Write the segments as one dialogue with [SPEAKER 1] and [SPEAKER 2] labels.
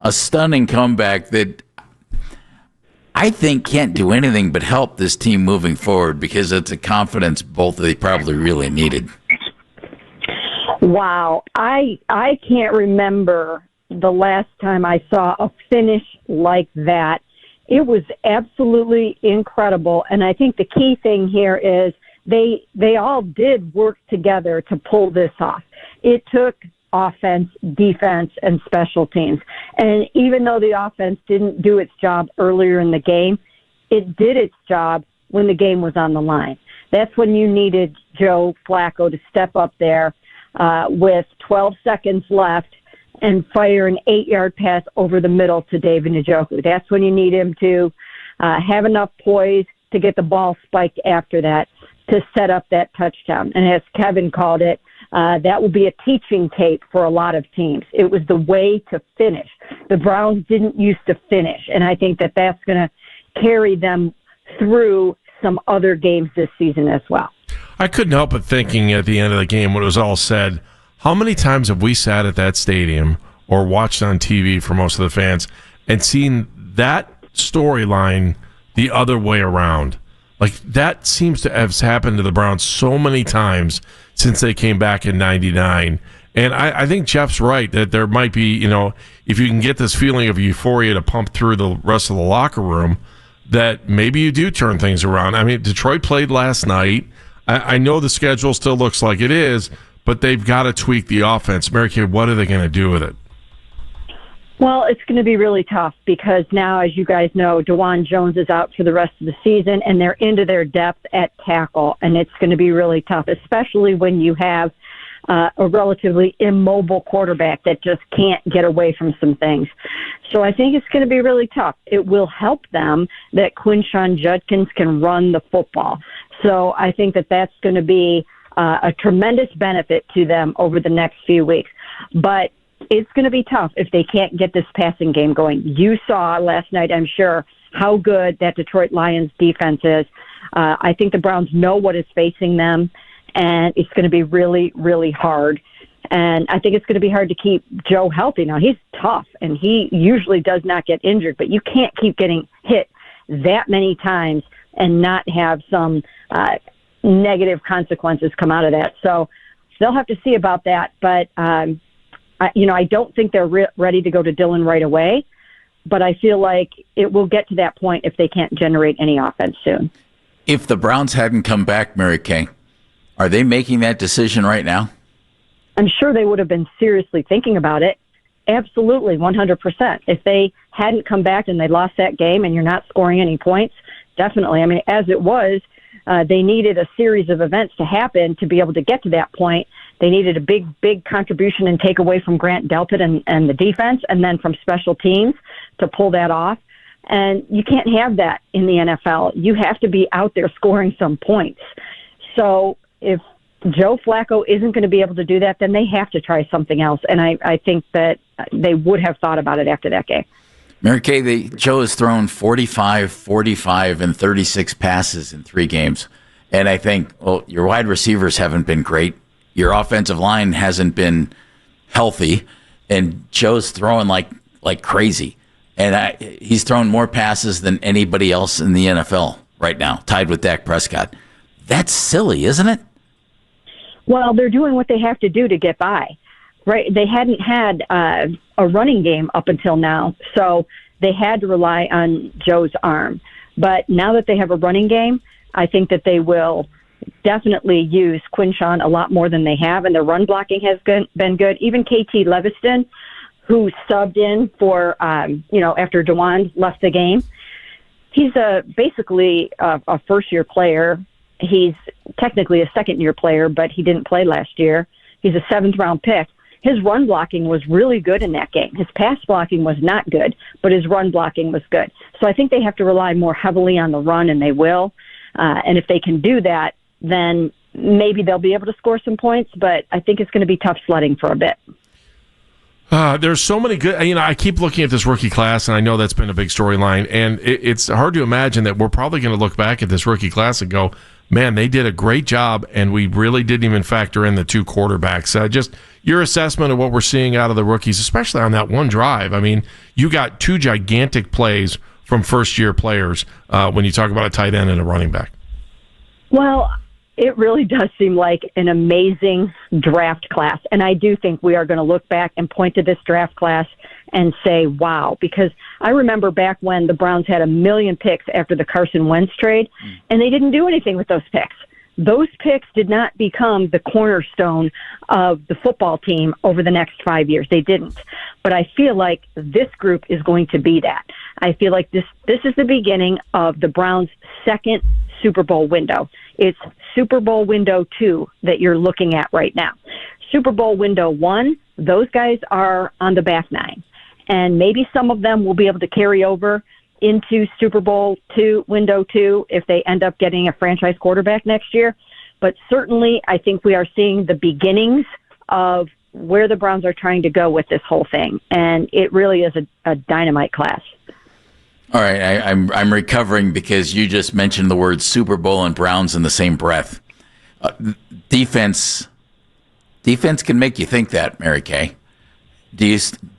[SPEAKER 1] a stunning comeback that I think can't do anything but help this team moving forward because it's a confidence both they probably really needed.
[SPEAKER 2] Wow. I can't remember the last time I saw a finish like that. It was absolutely incredible. And I think the key thing here is they all did work together to pull this off. It took offense, defense, and special teams. And even though the offense didn't do its job earlier in the game, it did its job when the game was on the line. That's when you needed Joe Flacco to step up there with 12 seconds left and fire an 8-yard pass over the middle to David Njoku. That's when you need him to have enough poise to get the ball spiked after that to set up that touchdown. And as Kevin called it, that will be a teaching tape for a lot of teams. It was the way to finish. The Browns didn't used to finish, and I think that that's going to carry them through some other games this season as well.
[SPEAKER 3] I couldn't help but thinking at the end of the game when it was all said, how many times have we sat at that stadium or watched on TV for most of the fans and seen that storyline the other way around? Like, that seems to have happened to the Browns so many times since they came back in 99. And I think Jeff's right that there might be, if you can get this feeling of euphoria to pump through the rest of the locker room, that maybe you do turn things around. I mean, Detroit played last night. I know the schedule still looks like it is, but they've got to tweak the offense. Mary Kay, what are they going to do with it?
[SPEAKER 2] Well, it's going to be really tough because now, as you guys know, DeJuan Jones is out for the rest of the season, and they're into their depth at tackle, and it's going to be really tough, especially when you have a relatively immobile quarterback that just can't get away from some things. So I think it's going to be really tough. It will help them that Quinshon Judkins can run the football. So I think that that's going to be a tremendous benefit to them over the next few weeks. But it's going to be tough if they can't get this passing game going. You saw last night, I'm sure, how good that Detroit Lions defense is. I think the Browns know what is facing them, and it's going to be really, really hard. And I think it's going to be hard to keep Joe healthy. Now, he's tough, and he usually does not get injured, but you can't keep getting hit that many times and not have some negative consequences come out of that. So they'll have to see about that. But, I don't think they're ready to go to Dillon right away, but I feel like it will get to that point if they can't generate any offense soon.
[SPEAKER 1] If the Browns hadn't come back, Mary Kay, are they making that decision right now?
[SPEAKER 2] I'm sure they would have been seriously thinking about it. Absolutely, 100%. If they hadn't come back and they lost that game and you're not scoring any points, definitely. I mean, as it was, they needed a series of events to happen to be able to get to that point. They needed a big contribution and takeaway from Grant Delpit and the defense, and then from special teams to pull that off. And you can't have that in the NFL. You have to be out there scoring some points. So if Joe Flacco isn't going to be able to do that, then they have to try something else. And I think that they would have thought about it after that game.
[SPEAKER 1] Mary Kay, Joe has thrown 45, 45, and 36 passes in 3 games. And I think, your wide receivers haven't been great. Your offensive line hasn't been healthy. And Joe's throwing like crazy. And he's thrown more passes than anybody else in the NFL right now, tied with Dak Prescott. That's silly, isn't it?
[SPEAKER 2] Well, they're doing what they have to do to get by. Right, they hadn't had a running game up until now, so they had to rely on Joe's arm. But now that they have a running game, I think that they will definitely use Quinshon a lot more than they have, and their run blocking has been good. Even KT Leviston, who subbed in for, after DeJuan left the game, he's basically a first-year player. He's technically a second-year player, but he didn't play last year. He's a 7th-round pick. His run blocking was really good in that game. His pass blocking was not good, but his run blocking was good. So I think they have to rely more heavily on the run, and they will. And if they can do that, then maybe they'll be able to score some points, but I think it's going to be tough sledding for a bit.
[SPEAKER 3] There's so many good, I keep looking at this rookie class, and I know that's been a big storyline, and it's hard to imagine that we're probably going to look back at this rookie class and go, man, they did a great job, and we really didn't even factor in the 2 quarterbacks. your assessment of what we're seeing out of the rookies, especially on that one drive. I mean, you got two gigantic plays from first-year players when you talk about a tight end and a running back.
[SPEAKER 2] Well, it really does seem like an amazing draft class. And I do think we are going to look back and point to this draft class and say, wow, because I remember back when the Browns had 1 million picks after the Carson Wentz trade, and they didn't do anything with those picks. Those picks did not become the cornerstone of the football team over the next 5 years. They didn't. But I feel like this group is going to be that. I feel like this is the beginning of the Browns' second Super Bowl window. It's Super Bowl window 2 that you're looking at right now. Super Bowl window 1, those guys are on the back nine. And maybe some of them will be able to carry over into Super Bowl 2, window 2, if they end up getting a franchise quarterback next year. But certainly, I think we are seeing the beginnings of where the Browns are trying to go with this whole thing. And it really is a dynamite class.
[SPEAKER 1] All right, I'm recovering because you just mentioned the words Super Bowl and Browns in the same breath. Defense can make you think that, Mary Kay. Do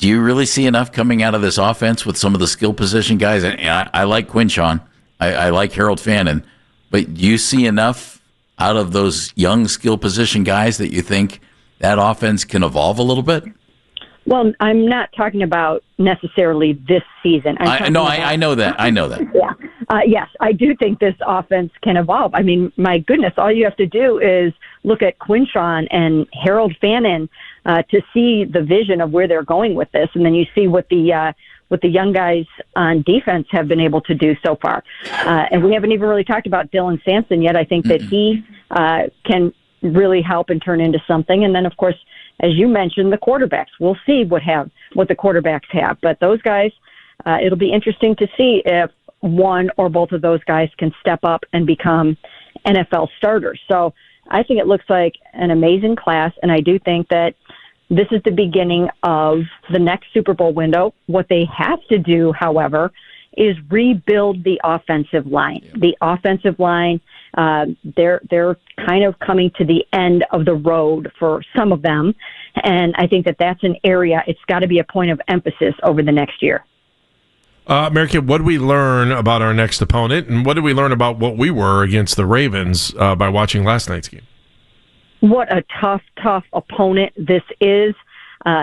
[SPEAKER 1] you really see enough coming out of this offense with some of the skill position guys? And I like Quinshon, I like Harold Fannin, but do you see enough out of those young skill position guys that you think that offense can evolve a little bit?
[SPEAKER 2] Well, I'm not talking about necessarily this season.
[SPEAKER 1] I know that.
[SPEAKER 2] Yeah. Yes, I do think this offense can evolve. I mean, my goodness, all you have to do is look at Quinshon and Harold Fannin to see the vision of where they're going with this, and then you see what the young guys on defense have been able to do so far. And we haven't even really talked about Dillon Sampson yet. I think that he can really help and turn into something. And then, of course, as you mentioned, the quarterbacks. We'll see what the quarterbacks have. But those guys, it'll be interesting to see if one or both of those guys can step up and become NFL starters. So I think it looks like an amazing class, and I do think that this is the beginning of the next Super Bowl window. What they have to do, however, is rebuild the offensive line. Yeah. The offensive line, they're kind of coming to the end of the road for some of them, and I think that that's an area, it's got to be a point of emphasis over the next year.
[SPEAKER 3] Mary Kay, what did we learn about our next opponent, and what did we learn about what we were against the Ravens by watching last night's game?
[SPEAKER 2] What a tough opponent this is.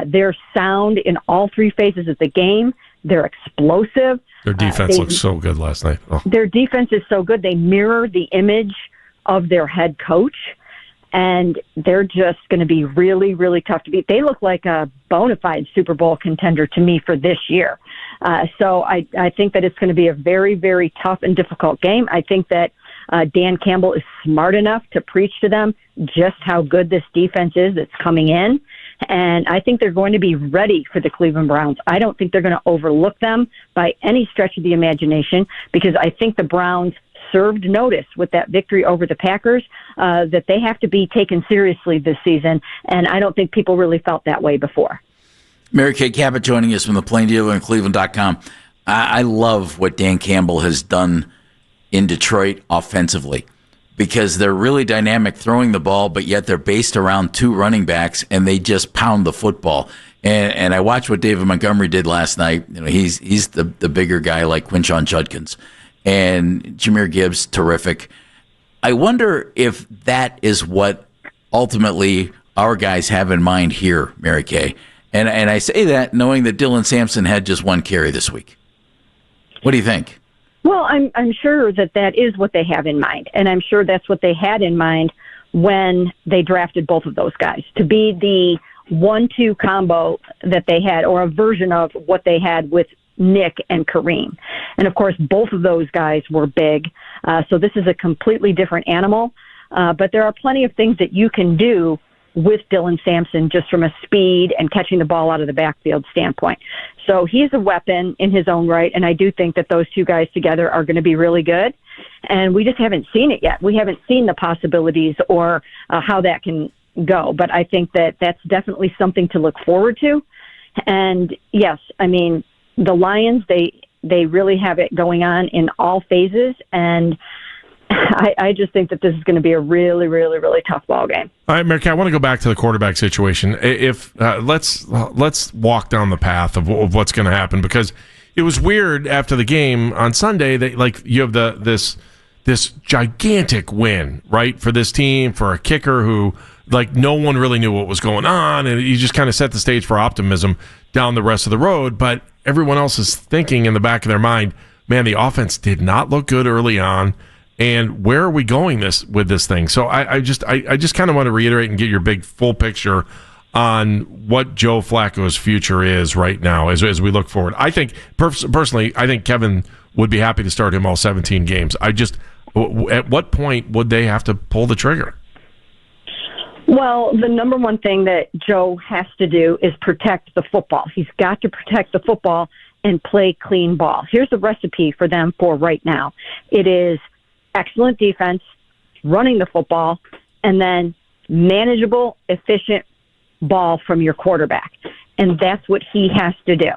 [SPEAKER 2] They're sound in all three phases of the game. They're explosive.
[SPEAKER 3] Their defense looked so good last night. Oh.
[SPEAKER 2] Their defense is so good. They mirror the image of their head coach, and they're just going to be really, really tough to beat. They look like a bona fide Super Bowl contender to me for this year. So I think that it's going to be a very, very tough and difficult game. I think that Dan Campbell is smart enough to preach to them just how good this defense is that's coming in. And I think they're going to be ready for the Cleveland Browns. I don't think they're going to overlook them by any stretch of the imagination, because I think the Browns served notice with that victory over the Packers that they have to be taken seriously this season. And I don't think people really felt that way before.
[SPEAKER 1] Mary Kay Cabot joining us from the Plain Dealer and Cleveland.com. I love what Dan Campbell has done in Detroit offensively, because they're really dynamic throwing the ball, but yet they're based around two running backs, and they just pound the football. And I watched what David Montgomery did last night. You know, he's the bigger guy like Quinshon Judkins. And Jahmyr Gibbs, terrific. I wonder if that is what ultimately our guys have in mind here, Mary Kay. And I say that knowing that Dillon Sampson had just one carry this week. What do you think?
[SPEAKER 2] Well, I'm sure that is what they have in mind, and I'm sure that's what they had in mind when they drafted both of those guys, to be the 1-2 combo that they had, or a version of what they had with Nick and Kareem. And, of course, both of those guys were big, so this is a completely different animal, but there are plenty of things that you can do with Dillon Sampson just from a speed and catching the ball out of the backfield standpoint. So he's a weapon in his own right, and I do think that those two guys together are going to be really good. And we just haven't seen it yet. We haven't seen the possibilities or how that can go. But I think that that's definitely something to look forward to. And, yes, I mean, the Lions, they really have it going on in all phases. And I just think that this is going to be a really, really, really tough ball game.
[SPEAKER 3] All right, Mary Kay, I want to go back to the quarterback situation. If let's walk down the path of what's going to happen, because it was weird after the game on Sunday that like you have this gigantic win, right, for this team, for a kicker who like no one really knew what was going on, and you just kind of set the stage for optimism down the rest of the road. But everyone else is thinking in the back of their mind, man, the offense did not look good early on. And where are we going with this thing? So I just kind of want to reiterate and get your big full picture on what Joe Flacco's future is right now as we look forward. I think personally, I think Kevin would be happy to start him all 17 games. At what point would they have to pull the trigger?
[SPEAKER 2] Well, the number one thing that Joe has to do is protect the football. He's got to protect the football and play clean ball. Here's the recipe for them for right now. It is excellent defense, running the football, and then manageable, efficient ball from your quarterback. And that's what he has to do.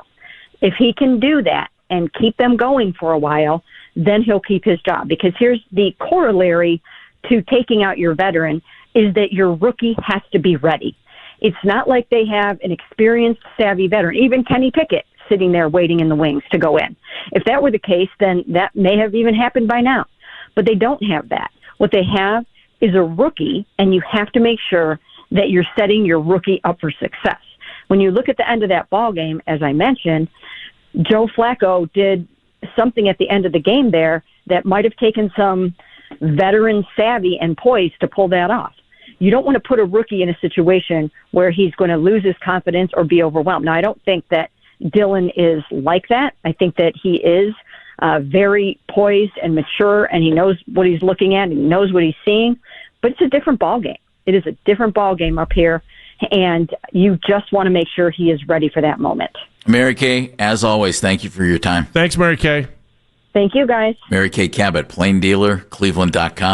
[SPEAKER 2] If he can do that and keep them going for a while, then he'll keep his job. Because here's the corollary to taking out your veteran is that your rookie has to be ready. It's not like they have an experienced, savvy veteran, even Kenny Pickett sitting there waiting in the wings to go in. If that were the case, then that may have even happened by now. But they don't have that. What they have is a rookie, and you have to make sure that you're setting your rookie up for success. When you look at the end of that ball game, as I mentioned, Joe Flacco did something at the end of the game there that might have taken some veteran savvy and poise to pull that off. You don't want to put a rookie in a situation where he's going to lose his confidence or be overwhelmed. Now, I don't think that Dillon is like that. I think that he is very poised and mature, and he knows what he's looking at, and he knows what he's seeing. But it's a different ball game. It is a different ball game up here, and you just want to make sure he is ready for that moment.
[SPEAKER 1] Mary Kay, as always, thank you for your time.
[SPEAKER 3] Thanks, Mary Kay.
[SPEAKER 2] Thank you, guys.
[SPEAKER 1] Mary Kay Cabot, Plain Dealer, Cleveland.com.